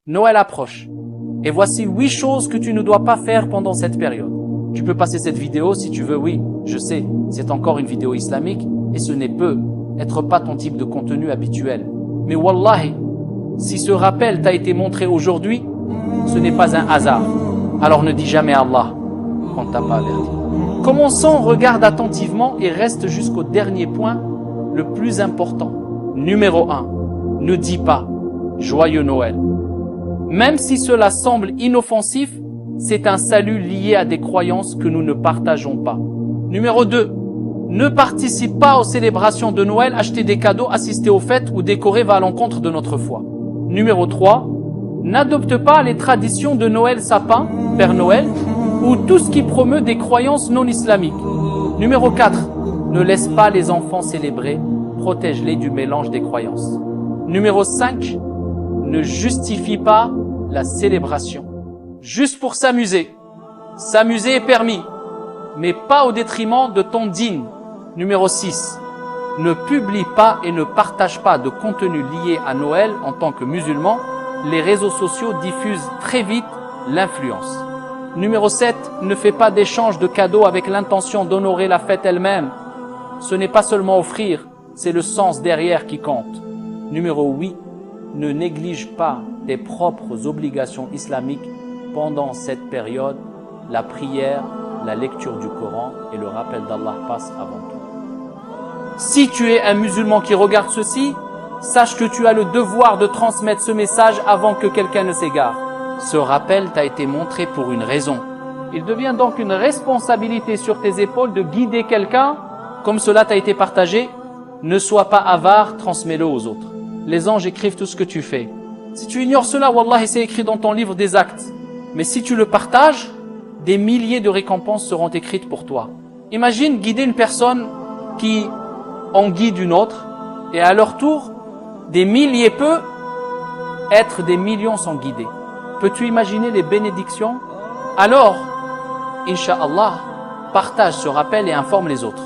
Noël approche. Et voici 8 choses que tu ne dois pas faire pendant cette période. Tu peux passer cette vidéo si tu veux, oui, je sais, c'est encore une vidéo islamique et ce n'est peut être pas ton type de contenu habituel. Mais wallahi, si ce rappel t'a été montré aujourd'hui, ce n'est pas un hasard. Alors ne dis jamais Allah quand t'as pas averti. Commençons, regarde attentivement et reste jusqu'au dernier point, le plus important. Numéro 1, ne dis pas Joyeux Noël. Même si cela semble inoffensif, c'est un salut lié à des croyances que nous ne partageons pas. Numéro 2, ne participe pas aux célébrations de Noël, acheter des cadeaux, assister aux fêtes ou décorer va à l'encontre de notre foi. Numéro 3, n'adopte pas les traditions de Noël sapin, Père Noël, ou tout ce qui promeut des croyances non islamiques. Numéro 4, ne laisse pas les enfants célébrer, protège-les du mélange des croyances. Numéro 5, ne justifie pas la célébration. Juste pour s'amuser. S'amuser est permis, mais pas au détriment de ton dîne. Numéro 6, ne publie pas et ne partage pas de contenu lié à Noël en tant que musulman. Les réseaux sociaux diffusent très vite l'influence. Numéro 7, ne fais pas d'échange de cadeaux avec l'intention d'honorer la fête elle-même. Ce n'est pas seulement offrir, c'est le sens derrière qui compte. Numéro 8, ne néglige pas tes propres obligations islamiques pendant cette période. La prière, la lecture du Coran et le rappel d'Allah passent avant tout. Si tu es un musulman qui regarde ceci, sache que tu as le devoir de transmettre ce message avant que quelqu'un ne s'égare. Ce rappel t'a été montré pour une raison. Il devient donc une responsabilité sur tes épaules de guider quelqu'un comme cela t'a été partagé. Ne sois pas avare, transmets-le aux autres. Les anges écrivent tout ce que tu fais. Si tu ignores cela, wallahi, c'est écrit dans ton livre des actes. Mais si tu le partages, des milliers de récompenses seront écrites pour toi. Imagine guider une personne qui en guide une autre, et à leur tour, des milliers peut être des millions sont guidés. Peux-tu imaginer les bénédictions? Alors, Inch'Allah, partage ce rappel et informe les autres.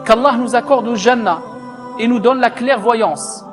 Qu'Allah nous accorde au Jannah et nous donne la clairvoyance